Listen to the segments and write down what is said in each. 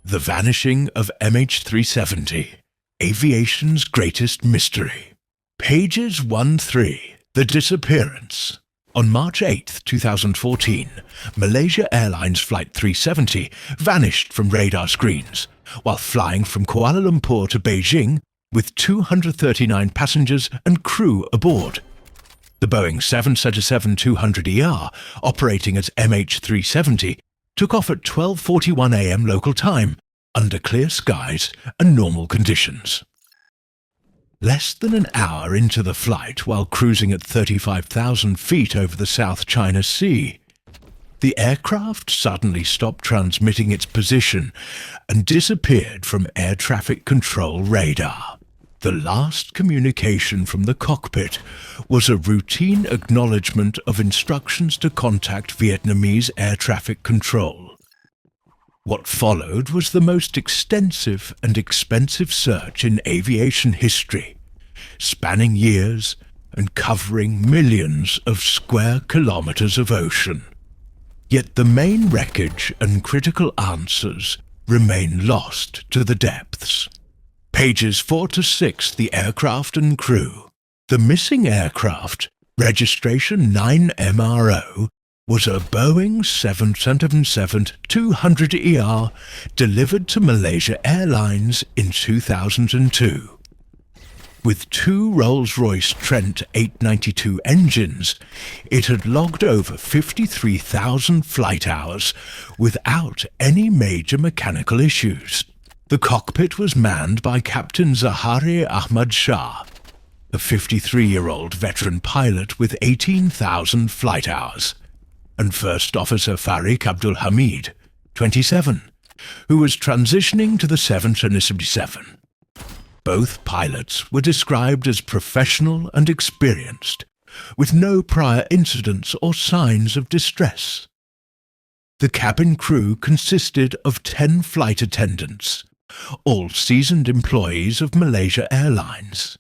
The Vanishing of MH370, Aviation's Greatest Mystery. Pages 1-3, The Disappearance. On March 8, 2014, Malaysia Airlines Flight 370 vanished from radar screens while flying from Kuala Lumpur to Beijing with 239 passengers and crew aboard. The Boeing 737-200ER, operating as MH370, took off at 12:41 a.m. local time, under clear skies and normal conditions. Less than an hour into the flight, while cruising at 35,000 feet over the South China Sea, the aircraft suddenly stopped transmitting its position and disappeared from air traffic control radar. The last communication from the cockpit was a routine acknowledgement of instructions to contact Vietnamese air traffic control. What followed was the most extensive and expensive search in aviation history, spanning years and covering millions of square kilometers of ocean. Yet the main wreckage and critical answers remain lost to the depths. Pages 4-6, The Aircraft and Crew. The missing aircraft, registration 9MRO, was a Boeing 777-200ER delivered to Malaysia Airlines in 2002. With two Rolls-Royce Trent 892 engines, it had logged over 53,000 flight hours without any major mechanical issues. The cockpit was manned by Captain Zahari Ahmad Shah, a 53-year-old veteran pilot with 18,000 flight hours, and First Officer Farik Abdul Hamid, 27, who was transitioning to the 777. Both pilots were described as professional and experienced, with no prior incidents or signs of distress. The cabin crew consisted of 10 flight attendants, all seasoned employees of Malaysia Airlines.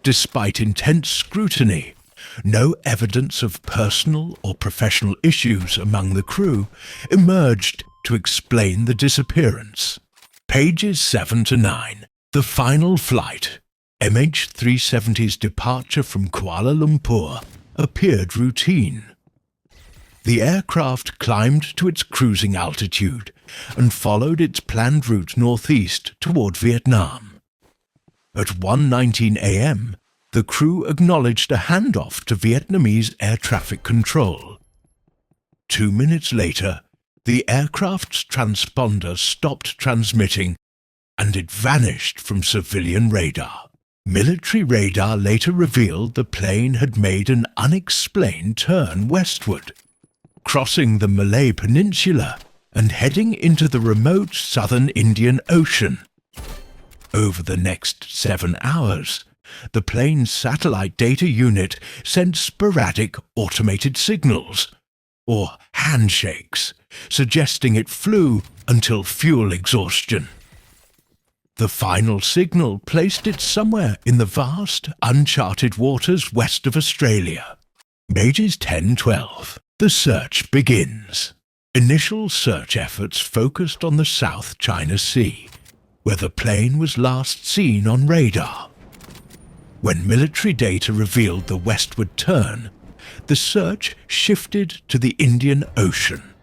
Despite intense scrutiny, no evidence of personal or professional issues among the crew emerged to explain the disappearance. Pages 7-9. The final flight, MH370's departure from Kuala Lumpur, appeared routine. The aircraft climbed to its cruising altitude and followed its planned route northeast toward Vietnam. At 1:19 a.m., the crew acknowledged a handoff to Vietnamese air traffic control. 2 minutes later, the aircraft's transponder stopped transmitting and it vanished from civilian radar. Military radar later revealed the plane had made an unexplained turn westward, crossing the Malay Peninsula and heading into the remote southern Indian Ocean. Over the next 7 hours, the plane's satellite data unit sent sporadic automated signals, or handshakes, suggesting it flew until fuel exhaustion. The final signal placed it somewhere in the vast, uncharted waters west of Australia. Pages 10-12. The search begins. Initial search efforts focused on the South China Sea, where the plane was last seen on radar. When military data revealed the westward turn, the search shifted to the Indian Ocean.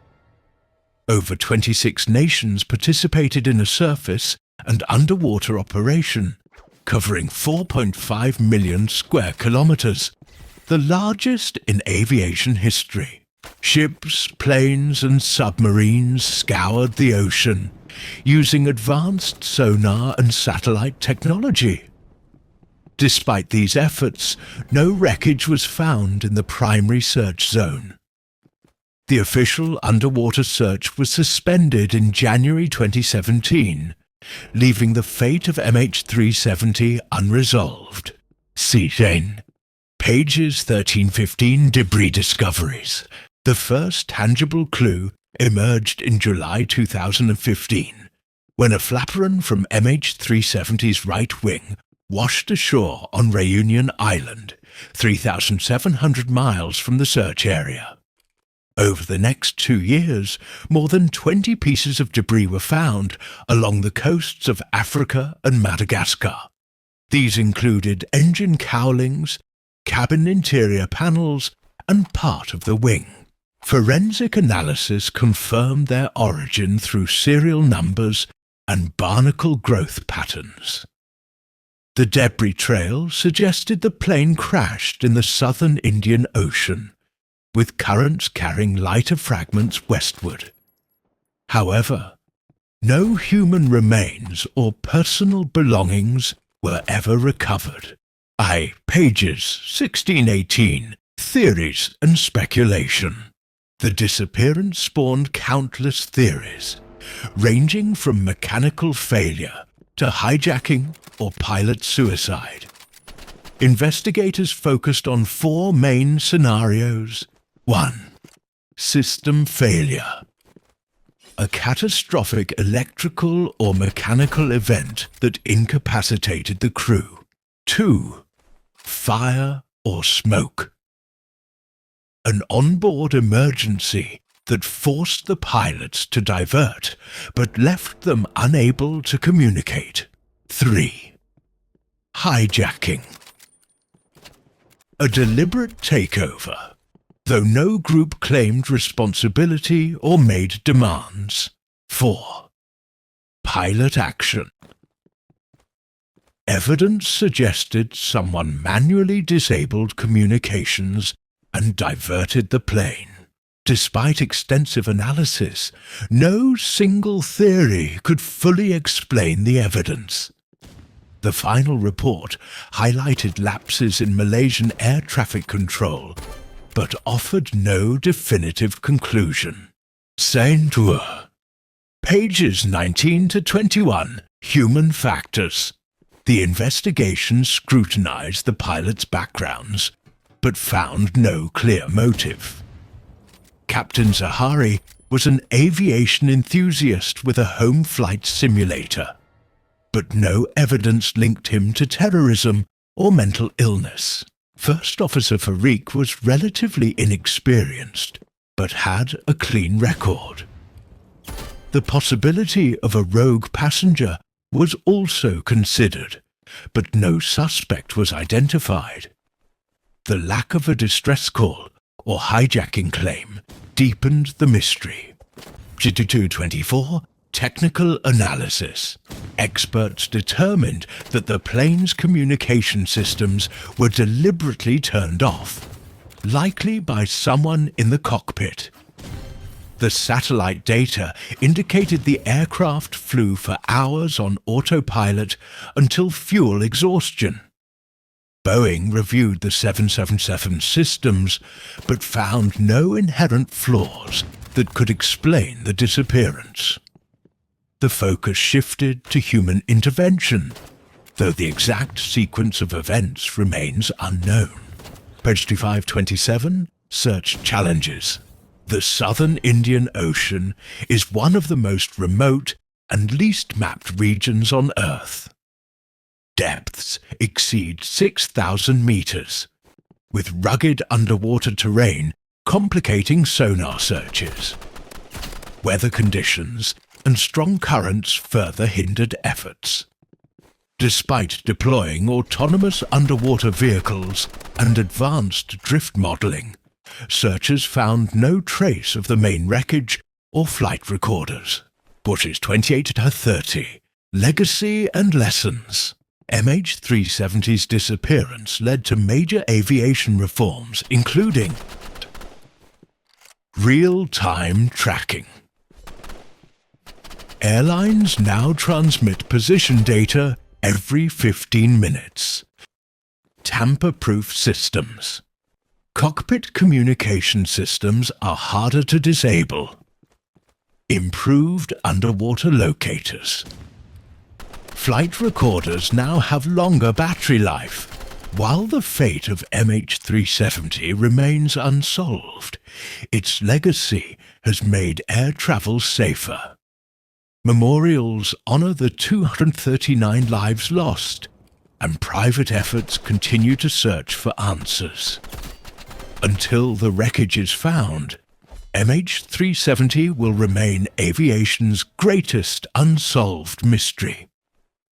Over 26 nations participated in a surface and underwater operation, covering 4.5 million square kilometers, the largest in aviation history. Ships, planes, and submarines scoured the ocean, using advanced sonar and satellite technology. Despite these efforts, no wreckage was found in the primary search zone. The official underwater search was suspended in January 2017, leaving the fate of MH370 unresolved. Citen. Pages 13-15, Debris Discoveries. The first tangible clue emerged in July 2015, when a flaperon from MH370's right wing washed ashore on Reunion Island, 3,700 miles from the search area. Over the next 2 years, more than 20 pieces of debris were found along the coasts of Africa and Madagascar. These included engine cowlings, cabin interior panels, and part of the wing. Forensic analysis confirmed their origin through serial numbers and barnacle growth patterns. The debris trail suggested the plane crashed in the southern Indian Ocean, with currents carrying lighter fragments westward. However, no human remains or personal belongings were ever recovered. Pages 1618, Theories and Speculation. The disappearance spawned countless theories, ranging from mechanical failure to hijacking or pilot suicide. Investigators focused on 4 main scenarios. 1. System failure. A catastrophic electrical or mechanical event that incapacitated the crew. 2. Fire or smoke. An onboard emergency that forced the pilots to divert, but left them unable to communicate. 3. Hijacking. A deliberate takeover, though no group claimed responsibility or made demands. 4. Pilot action. Evidence suggested someone manually disabled communications and diverted the plane. Despite extensive analysis, no single theory could fully explain the evidence. The final report highlighted lapses in Malaysian air traffic control, but offered no definitive conclusion. Saint-Ouen. Pages 19 to 21. Human factors. The investigation scrutinized the pilots' backgrounds, but found no clear motive. Captain Zahari was an aviation enthusiast with a home flight simulator, but no evidence linked him to terrorism or mental illness. First Officer Farik was relatively inexperienced, but had a clean record. The possibility of a rogue passenger was also considered, but no suspect was identified. The lack of a distress call or hijacking claim deepened the mystery. 2224. Technical analysis. Experts determined that the plane's communication systems were deliberately turned off, likely by someone in the cockpit. The satellite data indicated the aircraft flew for hours on autopilot until fuel exhaustion. Boeing reviewed the 777 systems, but found no inherent flaws that could explain the disappearance. The focus shifted to human intervention, though the exact sequence of events remains unknown. Page 2527, Search Challenges. The southern Indian Ocean is one of the most remote and least mapped regions on Earth. Depths exceed 6,000 meters, with rugged underwater terrain complicating sonar searches. Weather conditions and strong currents further hindered efforts. Despite deploying autonomous underwater vehicles and advanced drift modeling, searchers found no trace of the main wreckage or flight recorders. Bushes 28 to 30. Legacy and Lessons. MH370's disappearance led to major aviation reforms, including real-time tracking. Airlines now transmit position data every 15 minutes. Tamper-proof systems. Cockpit communication systems are harder to disable. Improved underwater locators. Flight recorders now have longer battery life. While the fate of MH370 remains unsolved, its legacy has made air travel safer. Memorials honor the 239 lives lost, and private efforts continue to search for answers. Until the wreckage is found, MH370 will remain aviation's greatest unsolved mystery.